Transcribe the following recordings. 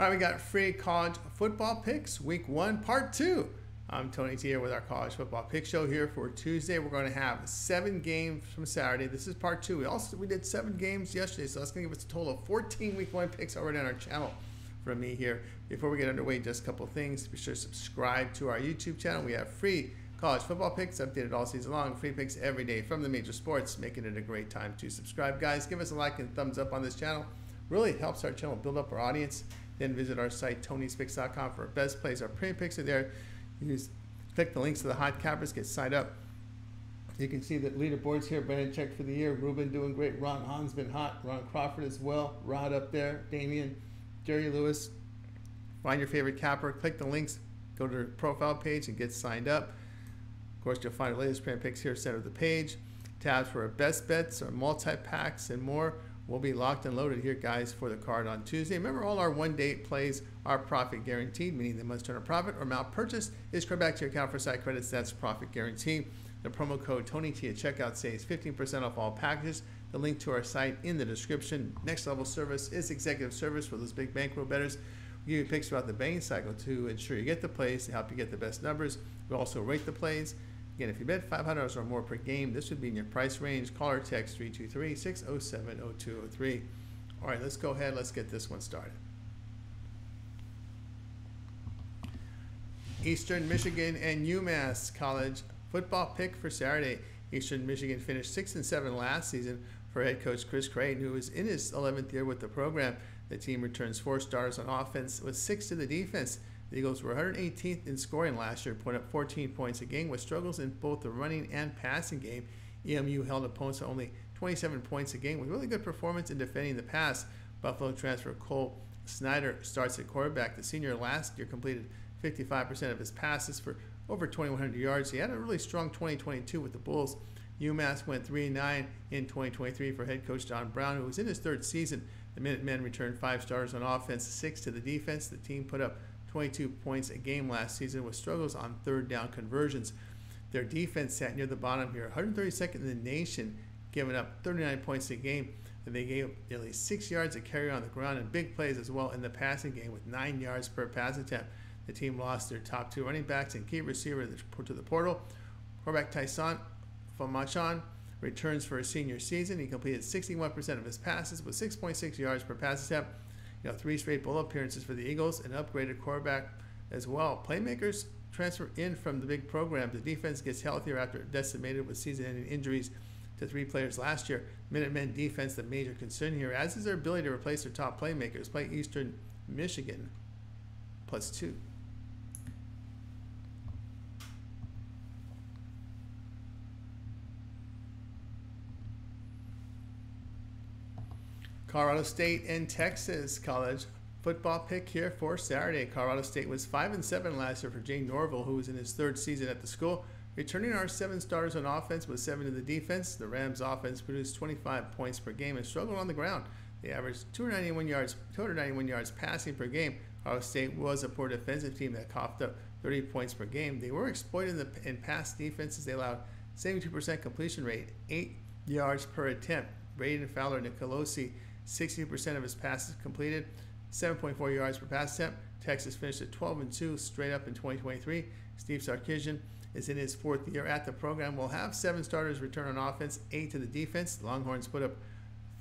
All right, we got free college football picks, week 1, part 2. I'm Tony T here with our college football pick show here for Tuesday. We're going to have 7 games from Saturday. This is part 2. We did 7 games yesterday, so that's going to give us a total of 14 week 1 picks already on our channel from me here. Before we get underway, just a couple of things. Be sure to subscribe to our YouTube channel. We have free college football picks updated all season long, free picks every day from the major sports, making it a great time to subscribe. Guys, give us a like and thumbs up on this channel. Really helps our channel build up our audience. Then visit our site, Tony'sPicks.com, for our best plays. Our premium picks are there. Click the links to the hot cappers, get signed up. You can see the leaderboards here. Brandon checked for the year. Ruben doing great. Ron Hahn's been hot. Ron Crawford as well. Rod up there. Damian, Jerry Lewis. Find your favorite capper. Click the links. Go to the profile page and get signed up. Of course, you'll find our latest premium picks here, center of the page. Tabs for our best bets, our multi-packs, and more will be locked and loaded here, guys, for the card on Tuesday. Remember, all our one-day plays are profit guaranteed, meaning they must turn a profit or amount purchased is credited back to your account for side credits. That's profit guarantee. The promo code TonyT at checkout saves 15% off all packages. The link to our site in the description. Next level service is executive service for those big bankroll bettors. We give you picks throughout the betting cycle to ensure you get the plays, to help you get the best numbers. We also rate the plays. Again, if you bet $500 or more per game, this would be in your price range. Call or text 323-607-0203. All right, let's go ahead. Let's get this one started. Eastern Michigan and UMass college football pick for Saturday. Eastern Michigan finished 6-7 last season for head coach Chris Creighton, who is in his 11th year with the program. The team returns 4 starters on offense with 6 to the defense. The Eagles were 118th in scoring last year, putting up 14 points a game with struggles in both the running and passing game. EMU held opponents to only 27 points a game with really good performance in defending the pass. Buffalo transfer Cole Snyder starts at quarterback. The senior last year completed 55% of his passes for over 2,100 yards. He had a really strong 2022 with the Bulls. UMass went 3-9 in 2023 for head coach Don Brown, who was in his 3rd season. The Minutemen returned 5 starters on offense, 6 to the defense. The team put up 22 points a game last season with struggles on 3rd down conversions. Their defense sat near the bottom here, 132nd in the nation, giving up 39 points a game. And they gave nearly 6 yards of carry on the ground and big plays as well in the passing game with 9 yards per pass attempt. The team lost their top 2 running backs and key receiver to the portal. Quarterback Tyson Famachan returns for his senior season. He completed 61% of his passes with 6.6 yards per pass attempt. 3 straight bowl appearances for the Eagles, an upgraded quarterback as well. Playmakers transfer in from the big program. The defense gets healthier after decimated with season-ending injuries to 3 players last year. Minutemen defense, the major concern here, as is their ability to replace their top playmakers. Play Eastern Michigan +2. Colorado State and Texas college football pick here for Saturday. Colorado State was 5-7 last year for Jay Norville, who was in his 3rd season at the school. Returning our 7 starters on offense with 7 to the defense, the Rams offense produced 25 points per game and struggled on the ground. They averaged 291 yards passing per game. Colorado State was a poor defensive team that coughed up 30 points per game. They were exploited in pass defenses. They allowed 72% completion rate, 8 yards per attempt. Braden Fowler Nicolosi, 60% of his passes completed, 7.4 yards per pass attempt. Texas finished at 12-2 straight up in 2023. Steve Sarkisian is in his 4th year at the program. We'll have 7 starters return on offense, 8 to the defense. The Longhorns put up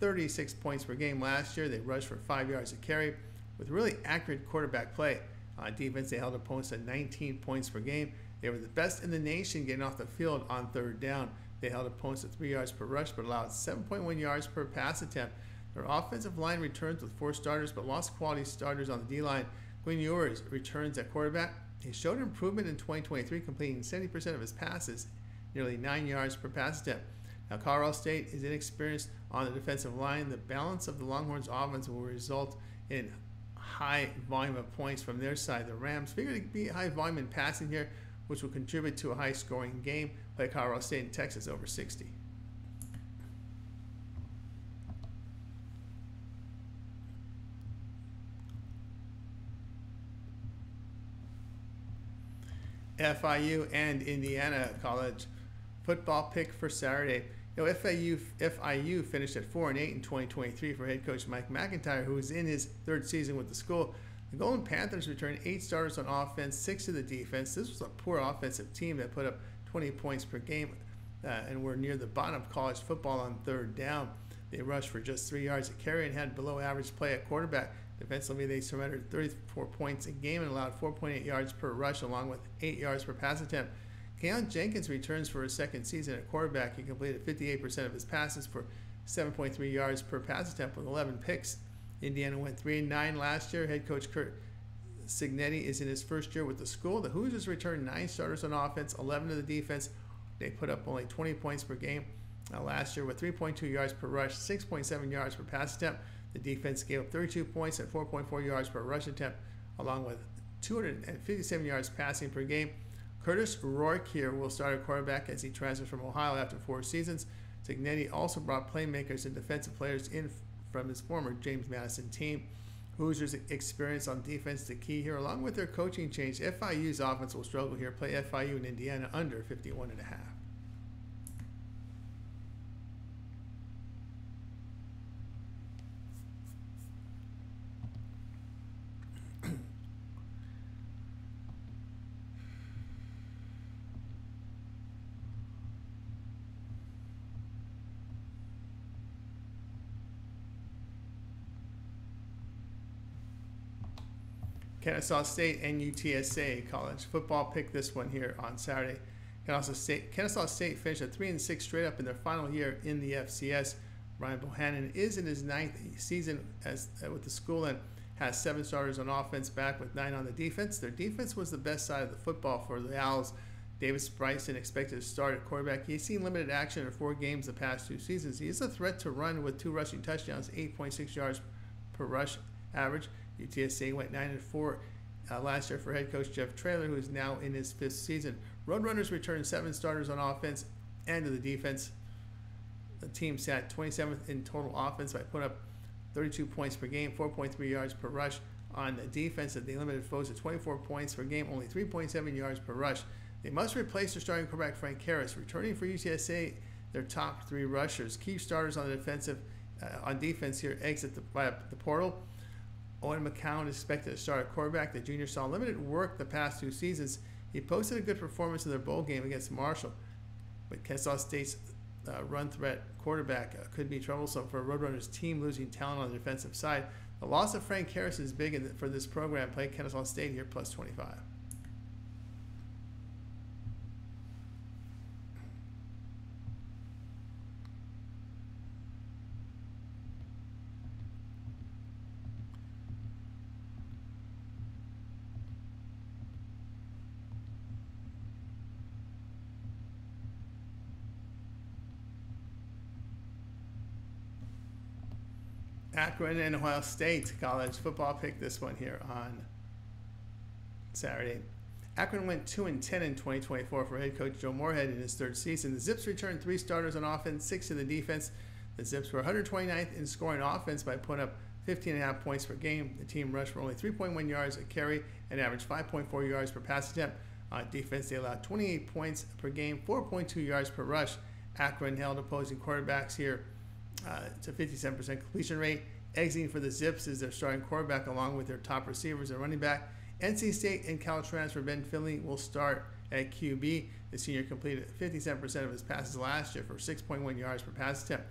36 points per game last year. They rushed for 5 yards a carry with really accurate quarterback play. On defense, they held opponents to 19 points per game. They were the best in the nation getting off the field on 3rd down. They held opponents to 3 yards per rush but allowed 7.1 yards per pass attempt. Their offensive line returns with 4 starters but lost quality starters on the D-line. Quinn Ewers returns at quarterback. He showed improvement in 2023, completing 70% of his passes, nearly 9 yards per pass attempt. Now, Colorado State is inexperienced on the defensive line. The balance of the Longhorns' offense will result in high volume of points from their side. The Rams figure to be high volume in passing here, which will contribute to a high-scoring game. Play Colorado State and Texas over 60. FIU and Indiana college football pick for Saturday. FIU finished at 4-8 in 2023 for head coach Mike McIntyre, who is in his 3rd season with the school. The Golden Panthers returned 8 starters on offense, 6 to the defense. This was a poor offensive team that put up 20 points per game and were near the bottom of college football on third down. They rushed for just 3 yards a carry and had below average play at quarterback. Defensively, they surrendered 34 points a game and allowed 4.8 yards per rush along with 8 yards per pass attempt. Keon Jenkins returns for his second season at quarterback. He completed 58% of his passes for 7.3 yards per pass attempt with 11 picks. Indiana went 3-9 last year. Head coach Curt Cignetti is in his first year with the school. The Hoosiers returned 9 starters on offense, 11 to the defense. They put up only 20 points per game last year with 3.2 yards per rush, 6.7 yards per pass attempt. The defense gave up 32 points and 4.4 yards per rush attempt, along with 257 yards passing per game. Curtis Rourke here will start at quarterback as he transfers from Ohio after 4 seasons. Cignetti also brought playmakers and defensive players in from his former James Madison team. Hoosiers' experience on defense the key here, along with their coaching change. FIU's offense will struggle here. Play FIU in Indiana under 51.5. Kennesaw State and UTSA college football pick this one here on Saturday. Kennesaw State finished at 3-6 straight up in their final year in the FCS. Ryan Bohannon is in his 9th season with the school and has 7 starters on offense, back with 9 on the defense. Their defense was the best side of the football for the Owls. Davis Bryson expected to start at quarterback. He's seen limited action in 4 games the past 2 seasons. He is a threat to run with 2 rushing touchdowns, 8.6 yards per rush average. UTSA went 9-4 last year for head coach Jeff Traylor, who is now in his 5th season. Roadrunners returned 7 starters on offense and to the defense. The team sat 27th in total offense by putting up 32 points per game, 4.3 yards per rush. On the defense, they limited foes to 24 points per game, only 3.7 yards per rush. They must replace their starting quarterback Frank Harris. Returning for UTSA, their top 3 rushers. Key starters on the on defense here exit the portal. Owen McCown is expected to start at quarterback. The junior saw limited work the past 2 seasons. He posted a good performance in their bowl game against Marshall, but Kennesaw State's run threat quarterback could be troublesome for a Roadrunners team losing talent on the defensive side. The loss of Frank Harris is big for this program. Play Kennesaw State here plus 25. Akron and Ohio State college football pick this one here on Saturday. Akron went 2-10 in 2024 for head coach Joe Moorhead in his 3rd season. The Zips returned 3 starters on offense, 6 in the defense. The Zips were 129th in scoring offense by putting up 15.5 points per game. The team rushed for only 3.1 yards a carry and averaged 5.4 yards per pass attempt. On defense, they allowed 28 points per game, 4.2 yards per rush. Akron held opposing quarterbacks here to 57% completion rate. Exiting for the Zips is their starting quarterback along with their top receivers and running back. NC State and Cal transfer Ben Finley will start at QB. The senior completed 57% of his passes last year for 6.1 yards per pass attempt.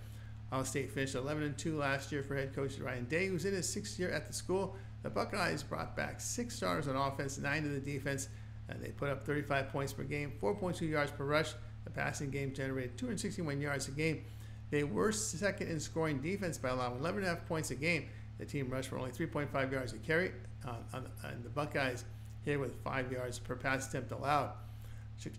Ohio State finished 11-2 last year for head coach Ryan Day, who's in his 6th year at the school. The Buckeyes brought back 6 starters on offense, 9 to the defense, and they put up 35 points per game, 4.2 yards per rush. The passing game generated 261 yards a game. They were 2nd in scoring defense by allowing 11.5 points a game. The team rushed for only 3.5 yards a carry, and the Buckeyes hit with 5 yards per pass attempt allowed.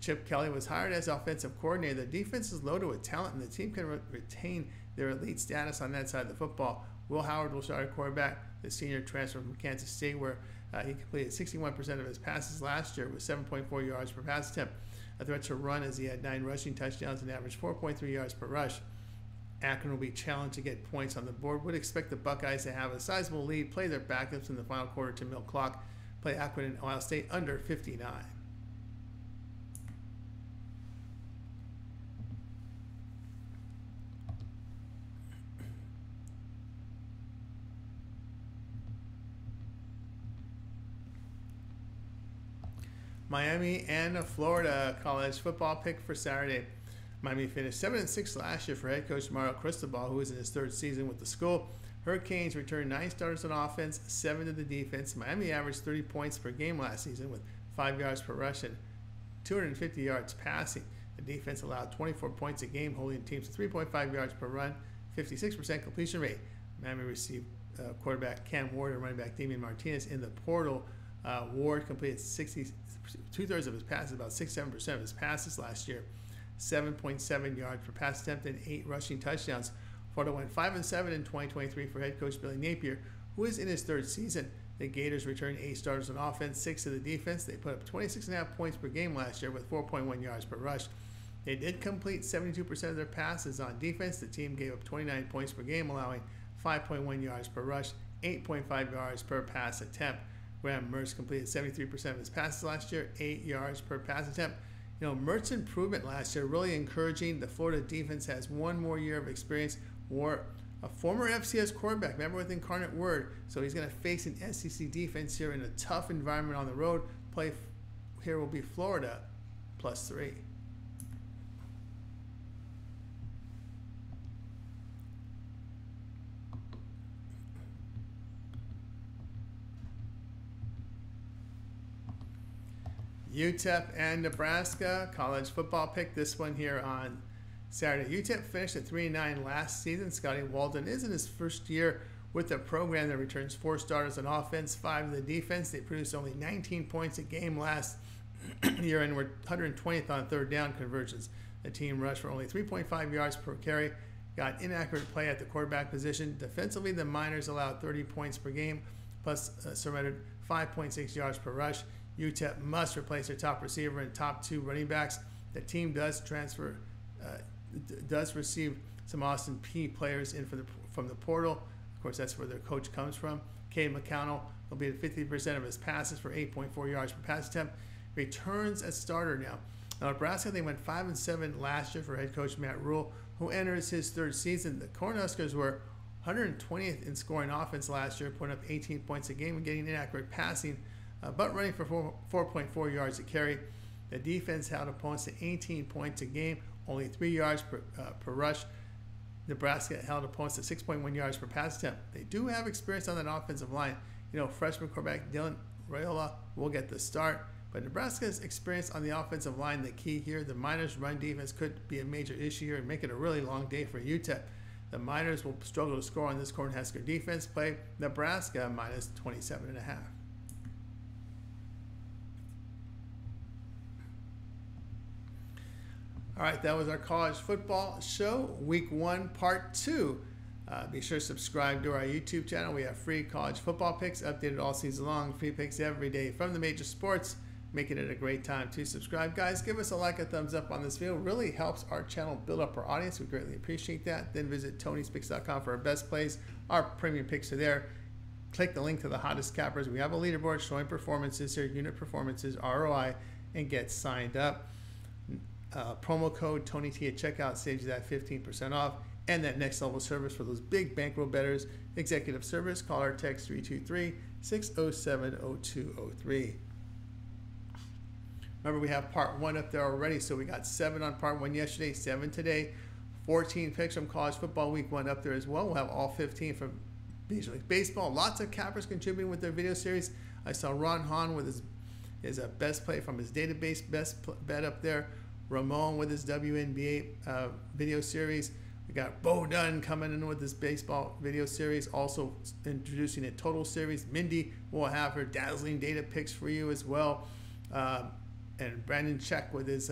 Chip Kelly was hired as offensive coordinator. The defense is loaded with talent, and the team can retain their elite status on that side of the football. Will Howard will start at quarterback. The senior transfer from Kansas State, where he completed 61% of his passes last year with 7.4 yards per pass attempt. A threat to run as he had 9 rushing touchdowns and averaged 4.3 yards per rush. Akron will be challenged to get points on the board. Would expect the Buckeyes to have a sizable lead, play their backups in the final quarter to milk clock. Play Akron and Ohio State under 59. Miami and Florida college football pick for Saturday. Miami finished 7-6 last year for head coach Mario Cristobal, who is in his third season with the school. Hurricanes returned 9 starters on offense, 7 to the defense. Miami averaged 30 points per game last season with 5 yards per rush and 250 yards passing. The defense allowed 24 points a game, holding teams to 3.5 yards per run, 56% completion rate. Miami received quarterback Cam Ward and running back Damian Martinez in the portal. Ward completed 2/3 of his passes, about 67% of his passes last year. 7.7 yards per pass attempt and 8 rushing touchdowns. Florida went 5-7 in 2023 for head coach Billy Napier, who is in his third season. The Gators returned 8 starters on offense, 6 to the defense. They put up 26.5 points per game last year with 4.1 yards per rush. They did complete 72% of their passes on defense. The team gave up 29 points per game, allowing 5.1 yards per rush, 8.5 yards per pass attempt. Graham Mertz completed 73% of his passes last year, 8 yards per pass attempt. You know, Mertz's improvement last year really encouraging. The Florida defense has one more year of experience. War, a former FCS quarterback, remember with Incarnate Word, so he's going to face an SEC defense here in a tough environment on the road. Play here will be Florida +3. UTEP and Nebraska college football pick. This one here on Saturday. UTEP finished at 3-9 last season. Scotty Walden is in his first year with a program that returns 4 starters on offense, 5 to the defense. They produced only 19 points a game last year and were 120th on third down conversions. The team rushed for only 3.5 yards per carry, got inaccurate play at the quarterback position. Defensively, the Miners allowed 30 points per game, plus surrendered 5.6 yards per rush. UTEP must replace their top receiver and top 2 running backs. The team does receive some Austin P players in from the portal. Of course, that's where their coach comes from. Cade McConnell will be at 50% of his passes for 8.4 yards per pass attempt. Returns as starter now. Now, Nebraska, they went 5-7 last year for head coach Matt Rule, who enters his third season. The Cornhuskers were 120th in scoring offense last year, putting up 18 points a game and getting inaccurate passing, but running for 4.4 yards a carry. The defense held opponents to 18 points a game, only 3 yards per rush. Nebraska held opponents to 6.1 yards per pass attempt. They do have experience on that offensive line. You know, freshman quarterback Dylan Raiola will get the start, but Nebraska's experience on the offensive line, the key here. The Miners' run defense could be a major issue here and make it a really long day for UTEP. The Miners will struggle to score on this Cornhusker defense play. Nebraska minus 27.5. All right, that was our college football show, week 1, part 2. Be sure to subscribe to our YouTube channel. We have free college football picks updated all season long, free picks every day from the major sports, making it a great time to subscribe. Guys, give us a like, a thumbs up on this video. It really helps our channel build up our audience. We greatly appreciate that. Then visit Tony'sPicks.com for our best plays. Our premium picks are there. Click the link to the hottest cappers. We have a leaderboard showing performances here, unit performances, ROI, and get signed up. Promo code TonyT at checkout saves you that 15% off and that next level service for those big bankroll bettors. Executive service, call or text 323-607-0203. Remember, we have part 1 up there already, so we got 7 on part 1 yesterday, 7 today, 14 picks from college football week 1 up there as well. We'll have all 15 from Major League Baseball. Lots of cappers contributing with their video series. I saw Ron Hahn with his best play from his database best bet up there. Ramon with his WNBA video series. We got Bo Dunn coming in with his baseball video series, also introducing a total series. Mindy will have her dazzling data picks for you as well. And Brandon Check with his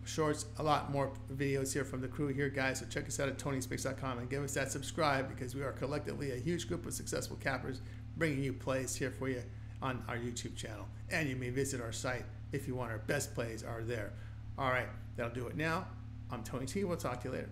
shorts. A lot more videos here from the crew here, guys. So check us out at Tony'sPicks.com and give us that subscribe, because we are collectively a huge group of successful cappers bringing you plays here for you on our YouTube channel. And you may visit our site if you want. Our best plays are there. All right, that'll do it now. I'm Tony T. We'll talk to you later.